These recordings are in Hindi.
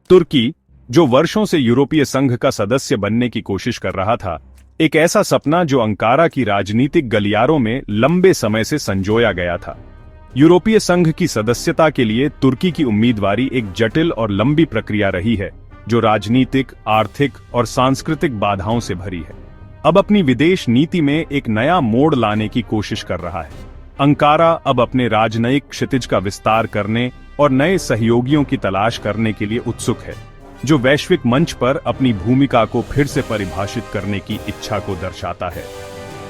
तुर्की, जो वर्षों से यूरोपीय संघ का सदस्य बनने की कोशिश कर रहा था, एक ऐसा सपना जो अंकारा की राजनीतिक गलियारों में लंबे समय से संजोया गया था। यूरोपीय संघ की सदस्यता के लिए तुर्की की उम्मीदवारी एक जटिल और लंबी प्रक्रिया रही है, जो राजनीतिक, आर्थिक और सांस्कृतिक बाधाओं से भरी है। अब अपनी विदेश नीति में एक नया मोड़ लाने की कोशिश कर रहा है। अंकारा अब अपने राजनयिक क्षितिज का विस्तार करने और नए सहयोगियों की तलाश करने के लिए उत्सुक है, जो वैश्विक मंच पर अपनी भूमिका को फिर से परिभाषित करने की इच्छा को दर्शाता है।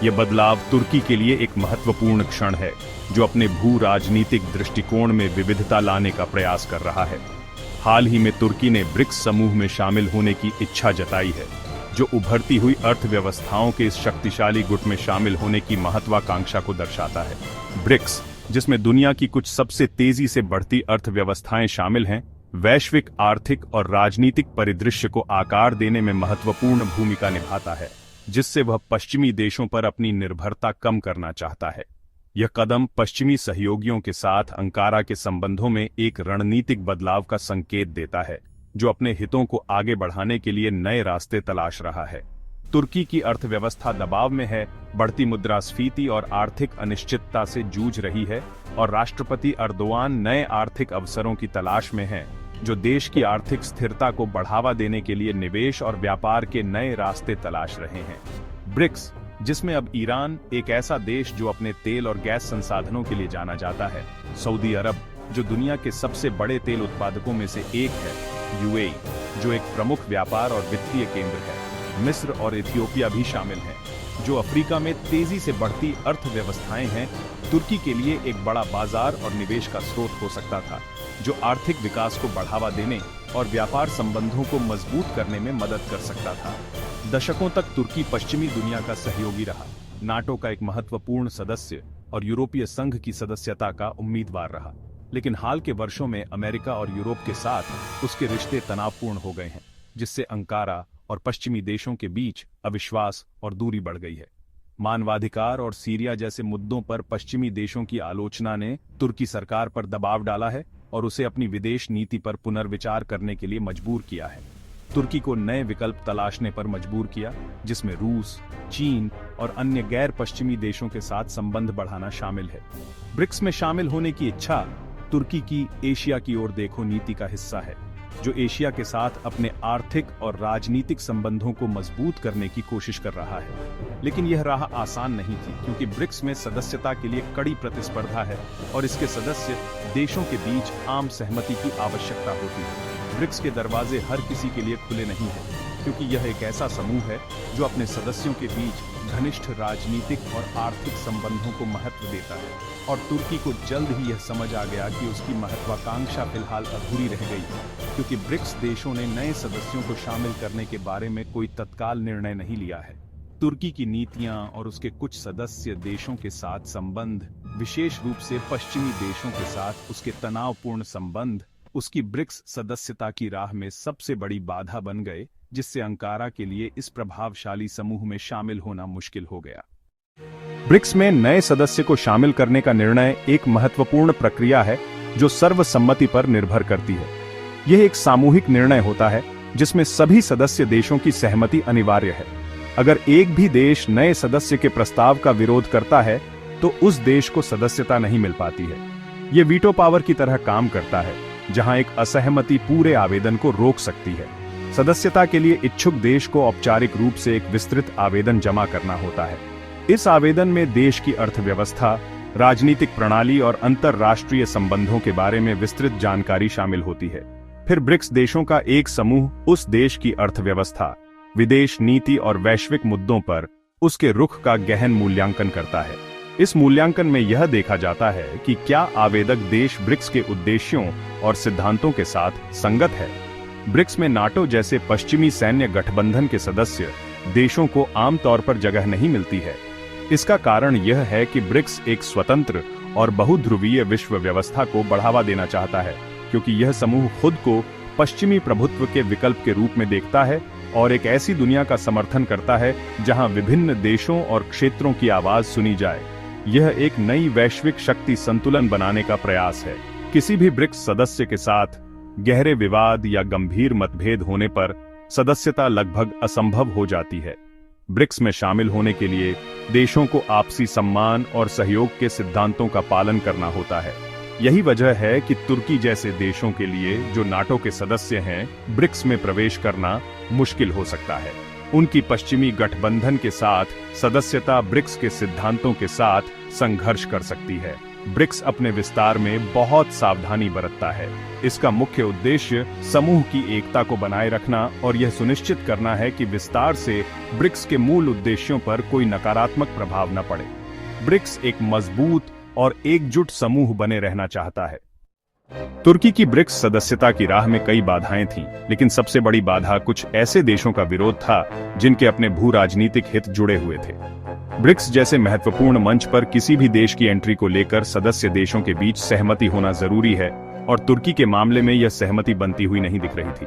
यह बदलाव तुर्की के लिए एक महत्वपूर्ण क्षण है, जो अपने भू राजनीतिक दृष्टिकोण में विविधता लाने का प्रयास कर रहा है। हाल ही में तुर्की ने ब्रिक्स समूह में शामिल होने की इच्छा जताई है, जो उभरती हुई अर्थव्यवस्थाओं के इस शक्तिशाली गुट में शामिल होने की महत्वाकांक्षा को दर्शाता है। ब्रिक्स, जिसमें दुनिया की कुछ सबसे तेजी से बढ़ती अर्थव्यवस्थाएं शामिल हैं, वैश्विक आर्थिक और राजनीतिक परिदृश्य को आकार देने में महत्वपूर्ण भूमिका निभाता है, जिससे वह पश्चिमी देशों पर अपनी निर्भरता कम करना चाहता है। यह कदम पश्चिमी सहयोगियों के साथ अंकारा के संबंधों में एक रणनीतिक बदलाव का संकेत देता है, जो अपने हितों को आगे बढ़ाने के लिए नए रास्ते तलाश रहा है। तुर्की की अर्थव्यवस्था दबाव में है, बढ़ती मुद्रास्फीति और आर्थिक अनिश्चितता से जूझ रही है, और राष्ट्रपति अर्दोआन नए आर्थिक अवसरों की तलाश में हैं, जो देश की आर्थिक स्थिरता को बढ़ावा देने के लिए निवेश और व्यापार के नए रास्ते तलाश रहे हैं। ब्रिक्स, जिसमें अब ईरान, एक ऐसा देश जो अपने तेल और गैस संसाधनों के लिए जाना जाता है, सऊदी अरब, जो दुनिया के सबसे बड़े तेल उत्पादकों में से एक है, यूएई, जो एक प्रमुख व्यापार और वित्तीय केंद्र है, मिस्र और इथियोपिया भी शामिल हैं, जो अफ्रीका में तेजी से बढ़ती अर्थव्यवस्थाएं हैं, तुर्की के लिए एक बड़ा बाजार और निवेश का स्रोत हो सकता था, जो आर्थिक विकास को बढ़ावा देने और व्यापार संबंधों को मजबूत करने में मदद कर सकता था। दशकों तक तुर्की पश्चिमी दुनिया का सहयोगी रहा, नाटो का एक महत्वपूर्ण सदस्य और यूरोपीय संघ की सदस्यता का उम्मीदवार रहा। लेकिन हाल के वर्षों में अमेरिका और यूरोप के साथ उसके रिश्ते तनावपूर्ण हो गए हैं, जिससे अंकारा और पश्चिमी देशों के बीच अविश्वास और दूरी बढ़ गई है। मानवाधिकार और सीरिया जैसे मुद्दों पर पश्चिमी देशों की आलोचना ने तुर्की सरकार पर दबाव डाला है और उसे अपनी विदेश नीति पर पुनर्विचार करने के लिए मजबूर किया है। तुर्की को नए विकल्प तलाशने पर मजबूर किया, जिसमें रूस, चीन और अन्य गैर पश्चिमी देशों के साथ संबंध बढ़ाना शामिल है। ब्रिक्स में शामिल होने की इच्छा तुर्की की एशिया की ओर देखो नीति का हिस्सा है, जो एशिया के साथ अपने आर्थिक और राजनीतिक संबंधों को मजबूत करने की कोशिश कर रहा है। लेकिन यह राह आसान नहीं थी, क्योंकि ब्रिक्स में सदस्यता के लिए कड़ी प्रतिस्पर्धा है और इसके सदस्य देशों के बीच आम सहमति की आवश्यकता होती है। ब्रिक्स के दरवाजे हर किसी के लिए खुले नहीं हैं, क्योंकि यह एक ऐसा समूह है जो अपने सदस्यों के बीच घनिष्ठ राजनीतिक और आर्थिक संबंधों को महत्व देता है, और तुर्की को जल्द ही यह समझ आ गया कि उसकी महत्वाकांक्षा फिलहाल अधूरी रह गई, क्योंकि ब्रिक्स देशों ने नए सदस्यों को शामिल करने के बारे में कोई तत्काल निर्णय नहीं लिया है। तुर्की की नीतियां और उसके कुछ सदस्य देशों के साथ संबंध, विशेष रूप से पश्चिमी देशों के साथ उसके तनावपूर्ण संबंध, उसकी ब्रिक्स सदस्यता की राह में सबसे बड़ी बाधा बन गए, जिससे अंकारा के लिए इस प्रभावशाली समूह में शामिल होना मुश्किल हो गया। ब्रिक्स में नए सदस्य को शामिल करने का निर्णय एक महत्वपूर्ण प्रक्रिया है, जो सर्वसम्मति पर निर्भर करती है। यह एक सामूहिक निर्णय होता है, जिसमें सभी सदस्य देशों की सहमति अनिवार्य है। अगर एक भी देश नए सदस्य के प्रस्ताव का विरोध करता है, तो उस देश को सदस्यता नहीं मिल पाती है। यह वीटो पावर की तरह काम करता है, जहां एक असहमति पूरे आवेदन को रोक सकती है। सदस्यता के लिए इच्छुक देश को औपचारिक रूप से एक विस्तृत आवेदन जमा करना होता है। इस आवेदन में देश की अर्थव्यवस्था, राजनीतिक प्रणाली और अंतर्राष्ट्रीय संबंधों के बारे में विस्तृत जानकारी शामिल होती है। फिर ब्रिक्स देशों का एक समूह उस देश की अर्थव्यवस्था, विदेश नीति और वैश्विक मुद्दों पर उसके रुख का गहन मूल्यांकन करता है। इस मूल्यांकन में यह देखा जाता है कि क्या आवेदक देश ब्रिक्स के उद्देश्यों और सिद्धांतों के साथ संगत है। ब्रिक्स में नाटो जैसे पश्चिमी सैन्य गठबंधन के सदस्य देशों को आमतौर पर जगह नहीं मिलती है। इसका कारण यह है कि ब्रिक्स एक स्वतंत्र और बहुध्रुवीय विश्व व्यवस्था को बढ़ावा देना चाहता है, क्योंकि यह समूह खुद को पश्चिमी प्रभुत्व के विकल्प के रूप में देखता है और एक ऐसी दुनिया का समर्थन करता है जहां विभिन्न देशों और क्षेत्रों की आवाज सुनी जाए। यह एक नई वैश्विक शक्ति संतुलन बनाने का प्रयास है। किसी भी ब्रिक्स सदस्य के साथ गहरे विवाद या गंभीर मतभेद होने पर सदस्यता लगभग असंभव हो जाती है। ब्रिक्स में शामिल होने के लिए देशों को आपसी सम्मान और सहयोग के सिद्धांतों का पालन करना होता है। यही वजह है कि तुर्की जैसे देशों के लिए, जो नाटो के सदस्य हैं, ब्रिक्स में प्रवेश करना मुश्किल हो सकता है। उनकी पश्चिमी गठबंधन के साथ सदस्यता ब्रिक्स के सिद्धांतों के साथ संघर्ष कर सकती है। ब्रिक्स अपने विस्तार में बहुत सावधानी बरतता है। इसका मुख्य उद्देश्य समूह की एकता को बनाए रखना और यह सुनिश्चित करना है कि विस्तार से ब्रिक्स के मूल उद्देश्यों पर कोई नकारात्मक प्रभाव न पड़े। ब्रिक्स एक मजबूत और एकजुट समूह बने रहना चाहता है। तुर्की की ब्रिक्स सदस्यता की राह में कई बाधाएं थीं, लेकिन सबसे बड़ी बाधा कुछ ऐसे देशों का विरोध था जिनके अपने भू राजनीतिक हित जुड़े हुए थे। ब्रिक्स जैसे महत्वपूर्ण मंच पर किसी भी देश की एंट्री को लेकर सदस्य देशों के बीच सहमति होना जरूरी है, और तुर्की के मामले में यह सहमति बनती हुई नहीं दिख रही थी।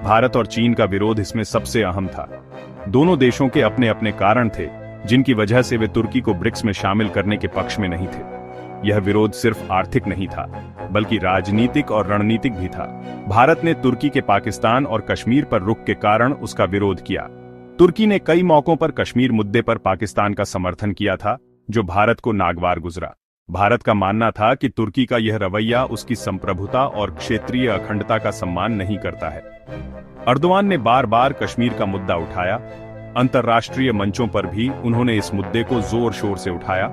भारत और चीन का विरोध इसमें सबसे अहम था। दोनों देशों के अपने अपने कारण थे जिनकी वजह से वे तुर्की को ब्रिक्स में शामिल करने के पक्ष में नहीं थे। यह विरोध सिर्फ आर्थिक नहीं था, बल्कि राजनीतिक और रणनीतिक भी था। भारत ने तुर्की के पाकिस्तान और कश्मीर पर रुख के कारण उसका विरोध किया। तुर्की ने कई मौकों पर कश्मीर मुद्दे पर पाकिस्तान का समर्थन किया था, जो भारत को नागवार गुजरा। भारत का मानना था कि तुर्की का यह रवैया उसकी संप्रभुता और क्षेत्रीय अखंडता का सम्मान नहीं करता है। अर्दोआन ने बार बार कश्मीर का मुद्दा उठाया। अंतर्राष्ट्रीय मंचों पर भी उन्होंने इस मुद्दे को जोर शोर से उठाया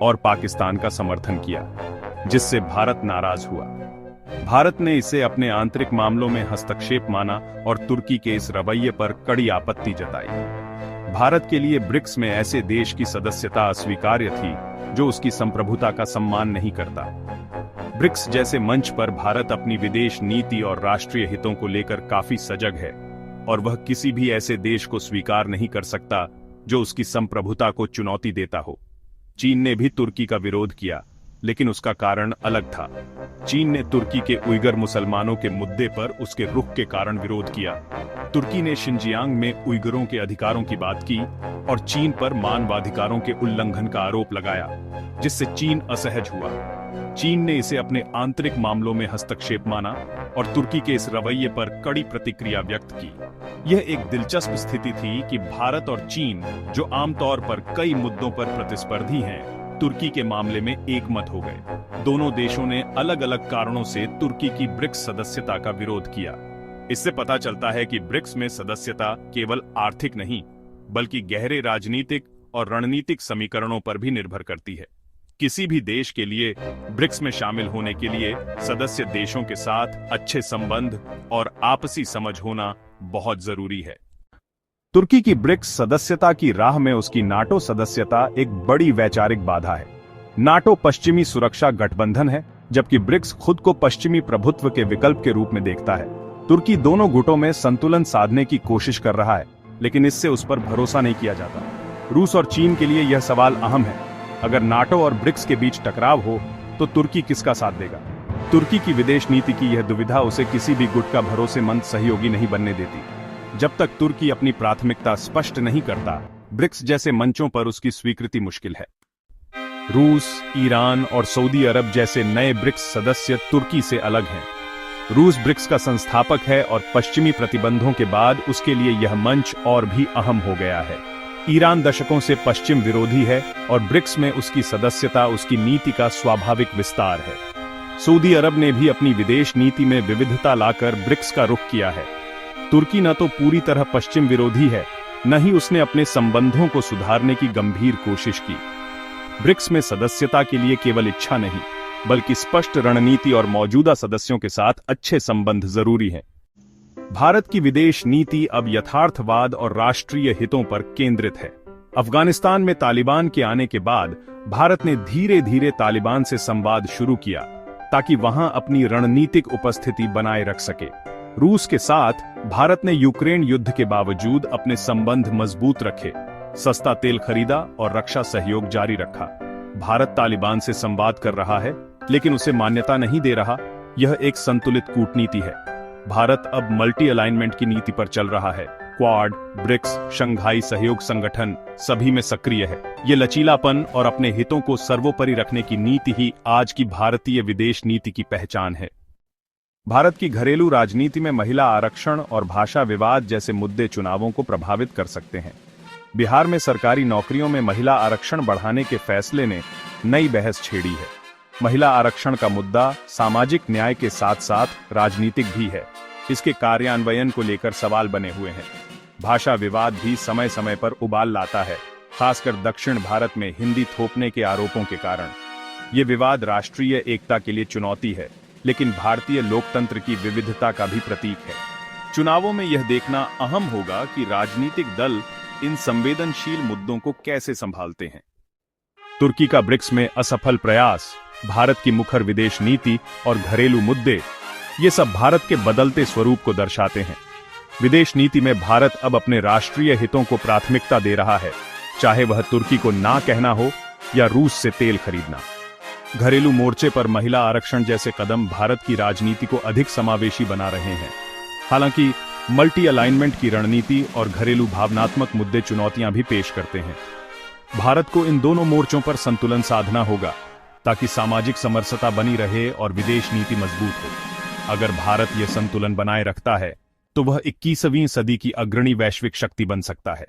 और पाकिस्तान का समर्थन किया, जिससे भारत नाराज हुआ। भारत ने इसे अपने आंतरिक मामलों में हस्तक्षेप माना और तुर्की के इस रवैये पर कड़ी आपत्ति जताई। भारत के लिए ब्रिक्स में ऐसे देश की सदस्यता अस्वीकार्य थी जो उसकी संप्रभुता का सम्मान नहीं करता। ब्रिक्स जैसे मंच पर भारत अपनी विदेश नीति और राष्ट्रीय हितों को लेकर काफी सजग है, और वह किसी भी ऐसे देश को स्वीकार नहीं कर सकता जो उसकी संप्रभुता को चुनौती देता हो। चीन ने भी तुर्की का विरोध किया, लेकिन उसका कारण अलग था। चीन ने तुर्की के उइगर मुसलमानों के मुद्दे पर उसके रुख के कारण विरोध किया। तुर्की ने शिनजियांग में उइगरों के अधिकारों की बात की और चीन पर मानवाधिकारों के उल्लंघन का आरोप लगाया, जिससे चीन असहज हुआ। चीन ने इसे अपने आंतरिक मामलों में हस्तक्षेप माना और तुर्की के इस रवैये पर कड़ी प्रतिक्रिया व्यक्त की। यह एक दिलचस्प स्थिति थी कि भारत और चीन, जो आमतौर पर कई मुद्दों पर प्रतिस्पर्धी हैं, तुर्की के मामले में एकमत हो गए। दोनों देशों ने अलग अलग कारणों से तुर्की की ब्रिक्स सदस्यता का विरोध किया। इससे पता चलता है कि ब्रिक्स में सदस्यता केवल आर्थिक नहीं, बल्कि गहरे राजनीतिक और रणनीतिक समीकरणों पर भी निर्भर करती है। किसी भी देश के लिए ब्रिक्स में शामिल होने के लिए सदस्य देशों के साथ अच्छे संबंध और आपसी समझ होना बहुत जरूरी है। तुर्की की ब्रिक्स सदस्यता की राह में उसकी नाटो सदस्यता एक बड़ी वैचारिक बाधा है। नाटो पश्चिमी सुरक्षा गठबंधन है, जबकि ब्रिक्स खुद को पश्चिमी प्रभुत्व के विकल्प के रूप में देखता है। तुर्की दोनों गुटों में संतुलन साधने की कोशिश कर रहा है, लेकिन इससे उस पर भरोसा नहीं किया जाता। रूस और चीन के लिए यह सवाल अहम है। अगर नाटो और ब्रिक्स के बीच टकराव हो तो तुर्की किसका साथ देगा? तुर्की की विदेश नीति की यह दुविधा उसे किसी भी गुट का भरोसेमंद सहयोगी नहीं बनने देती। जब तक तुर्की अपनी प्राथमिकता स्पष्ट नहीं करता, ब्रिक्स जैसे मंचों पर उसकी स्वीकृति मुश्किल है। रूस, ईरान और सऊदी अरब जैसे नए ब्रिक्स सदस्य तुर्की से अलग हैं। रूस ब्रिक्स का संस्थापक है और पश्चिमी प्रतिबंधों के बाद उसके लिए यह मंच और भी अहम हो गया है। ईरान दशकों से पश्चिम विरोधी है और ब्रिक्स में उसकी सदस्यता उसकी नीति का स्वाभाविक विस्तार है। सऊदी अरब ने भी अपनी विदेश नीति में विविधता लाकर ब्रिक्स का रुख किया है। तुर्की न तो पूरी तरह पश्चिम विरोधी है, न ही उसने अपने संबंधों को सुधारने की गंभीर कोशिश की। ब्रिक्स में सदस्यता के लिए केवल इच्छा नहीं, बल्कि स्पष्ट रणनीति और मौजूदा सदस्यों के साथ अच्छे संबंध जरूरी हैं। भारत की विदेश नीति अब यथार्थवाद और राष्ट्रीय हितों पर केंद्रित है। अफगानिस्तान में तालिबान के आने के बाद भारत ने धीरे धीरे तालिबान से संवाद शुरू किया ताकि वहां अपनी रणनीतिक उपस्थिति बनाए रख सके। रूस के साथ भारत ने यूक्रेन युद्ध के बावजूद अपने संबंध मजबूत रखे, सस्ता तेल खरीदा और रक्षा सहयोग जारी रखा। भारत तालिबान से संवाद कर रहा है, लेकिन उसे मान्यता नहीं दे रहा। यह एक संतुलित कूटनीति है। भारत अब मल्टी अलाइनमेंट की नीति पर चल रहा है। क्वाड, ब्रिक्स, शंघाई सहयोग संगठन सभी में सक्रिय है। ये लचीलापन और अपने हितों को सर्वोपरि रखने की नीति ही आज की भारतीय विदेश नीति की पहचान है। भारत की घरेलू राजनीति में महिला आरक्षण और भाषा विवाद जैसे मुद्दे चुनावों को प्रभावित कर सकते हैं। बिहार में सरकारी नौकरियों में महिला आरक्षण बढ़ाने के फैसले ने नई बहस छेड़ी है। महिला आरक्षण का मुद्दा सामाजिक न्याय के साथ साथ राजनीतिक भी है। इसके कार्यान्वयन को लेकर सवाल बने हुए हैं। भाषा विवाद भी समय समय पर उबाल लाता है, खासकर दक्षिण भारत में हिंदी थोपने के आरोपों के कारण। ये विवाद राष्ट्रीय एकता के लिए चुनौती है, लेकिन भारतीय लोकतंत्र की विविधता का भी प्रतीक है। चुनावों में यह देखना अहम होगा कि राजनीतिक दल इन संवेदनशील मुद्दों को कैसे संभालते हैं। तुर्की का ब्रिक्स में असफल प्रयास, भारत की मुखर विदेश नीति और घरेलू मुद्दे, ये सब भारत के बदलते स्वरूप को दर्शाते हैं। विदेश नीति में भारत अब अपने राष्ट्रीय हितों को प्राथमिकता दे रहा है, चाहे वह तुर्की को ना कहना हो या रूस से तेल खरीदना। घरेलू मोर्चे पर महिला आरक्षण जैसे कदम भारत की राजनीति को अधिक समावेशी बना रहे हैं। हालांकि मल्टी अलाइनमेंट की रणनीति और घरेलू भावनात्मक मुद्दे चुनौतियां भी पेश करते हैं। भारत को इन दोनों मोर्चों पर संतुलन साधना होगा ताकि सामाजिक समरसता बनी रहे और विदेश नीति मजबूत हो। अगर भारत यह संतुलन बनाए रखता है तो वह 21वीं सदी की अग्रणी वैश्विक शक्ति बन सकता है।